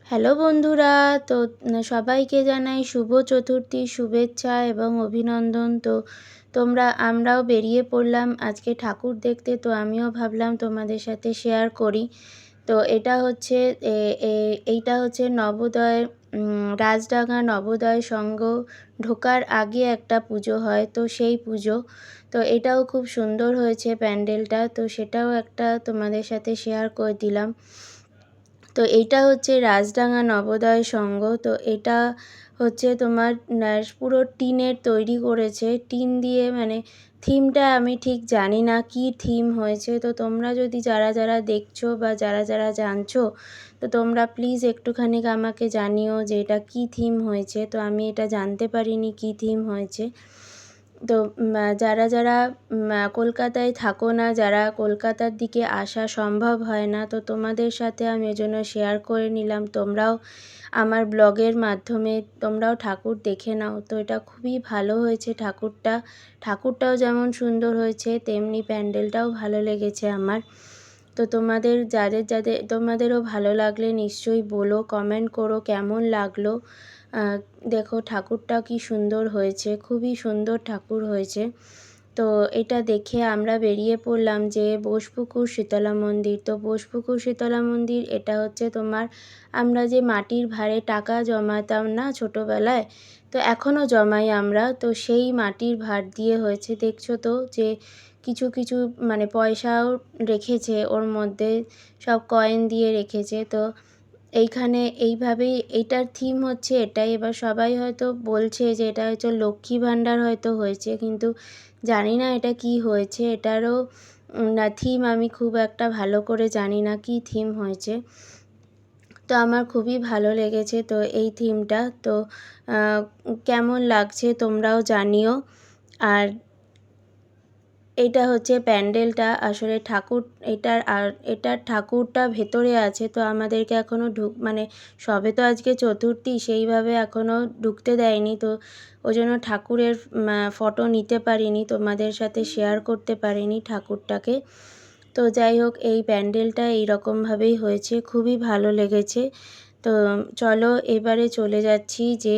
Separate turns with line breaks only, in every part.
Hello বন্ধুরা, তো সবাইকে জানাই শুভ চতুর্থীর শুভেচ্ছা এবং অভিনন্দন। তো আমরাও বেরিয়ে পড়লাম আজকে ঠাকুর দেখতে। তো আমিও ভাবলাম তোমাদের সাথে শেয়ার করি। তো এইটা হচ্ছে নবোদয়, রাজডাঙ্গা নবোদয় সংঘ ঢোকার আগে একটা পুজো হয়, তো সেই পুজো। তো এটাও খুব সুন্দর হয়েছে প্যান্ডেলটা, তো সেটাও একটা তোমাদের সাথে শেয়ার করে দিলাম। তো এইটা হচ্ছে রাজডাঙ্গা নবোদয় সংঘ। তো এটা হচ্ছে তোমার পুরো টিনের তৈরি করেছে, টিন দিয়ে, মানে থিমটা আমি ঠিক জানি না কি থিম হয়েছে। তো তোমরা যদি যারা যারা দেখছো বা যারা যারা জানছো, তো তোমরা প্লিজ একটুখানি আমাকে জানিও যে এটা কি থিম হয়েছে। তো আমি এটা জানতে পারিনি কি থিম হয়েছে। তো যারা যারা কলকাতায় থাকো না, যারা কলকাতার দিকে আসা সম্ভব হয় না, তো তোমাদের সাথে আমি এজন্য শেয়ার করে নিলাম। তোমরাও আমার ব্লগের মাধ্যমে তোমরাও ঠাকুর দেখে নাও। তো এটা খুবই ভালো হয়েছে ঠাকুরটাও যেমন সুন্দর হয়েছে, তেমনি প্যান্ডেলটাও ভালো লেগেছে আমার। তো তোমাদেরও ভালো লাগলে নিশ্চয়ই বলো, কমেন্ট করো কেমন লাগলো। দেখো ঠাকুরটা কি সুন্দর হয়েছে, খুবই সুন্দর ঠাকুর হয়েছে। তো এটা দেখে আমরা বেরিয়ে পড়লাম যে বোসপুকুর শীতলা মন্দির। তো বোসপুকুর শীতলা মন্দির এটা হচ্ছে তোমার, আমরা যে মাটির ভাঁড়ে টাকা জমাতাম না ছোটোবেলায়, তো এখনও জমাই আমরা। তো সেই মাটির ভাঁড় দিয়ে হয়েছে, দেখছো তো যে কিছু কিছু মানে পয়সাও রেখেছে ওর মধ্যে, সব কয়েন দিয়ে রেখেছে। তো এইখানে এইভাবেই এইটার থিম হচ্ছে এটাই। এবার সবাই হয়তো বলছে যে এটা হয়তো লক্ষ্মী ভাণ্ডার হয়তো হয়েছে, কিন্তু জানি না এটা কি হয়েছে। এটারও না থিম আমি খুব একটা ভালো করে জানি না কি থিম হয়েছে। তো আমার খুবই ভালো লেগেছে তো এই থিমটা। তো কেমন লাগছে তোমরাও জানিও। আর এটা হচ্ছে প্যান্ডেলটা, আসলে এটার ঠাকুরটা ভেতরে আছে। তো আমাদেরকে এখনও মানে সবে তো আজকে চতুর্থী, সেইভাবে এখনও ঢুকতে দেয়নি। তো ওই জন্য ঠাকুরের ফটো নিতে পারিনি, তোমাদের সাথে শেয়ার করতে পারিনি ঠাকুরটাকে। তো যাই হোক, এই প্যান্ডেলটা এইরকমভাবেই হয়েছে, খুবই ভালো লেগেছে। তো চলো এবারে চলে যাচ্ছি যে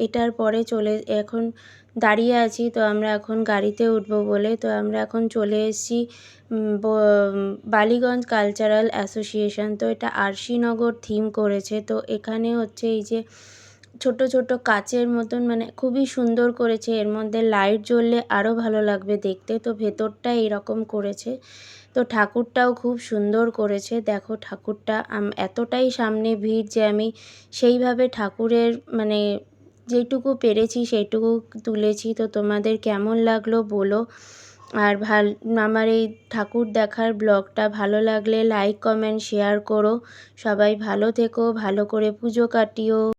এটার পরে এখন দাঁড়িয়ে আছি। তো আমরা এখন গাড়িতে উঠবো বলে, তো আমরা এখন চলে এসেছি বালিগঞ্জ কালচারাল অ্যাসোসিয়েশন। তো এটা আরশিনগর থিম করেছে। তো এখানে হচ্ছে এই যে ছোট ছোট কাচের মতন, মানে খুবই সুন্দর করেছে, এর মধ্যে লাইট জ্বললে আরও ভালো লাগবে দেখতে। তো ভেতরটা এইরকম করেছে। তো ঠাকুরটাও খুব সুন্দর করেছে, দেখো ঠাকুরটা এতটাই সামনে ভিড় যে আমি সেইভাবে ঠাকুরের মানে যেটুকু পেরেছি সেইটুকু তুলেছি। তো তোমাদের কেমন লাগলো বলো। আর আমার এই ঠাকুর দেখার ব্লগটা ভালো লাগলে লাইক কমেন্ট শেয়ার করো। সবাই ভালো থেকো, ভালো করে পুজো কাটিও।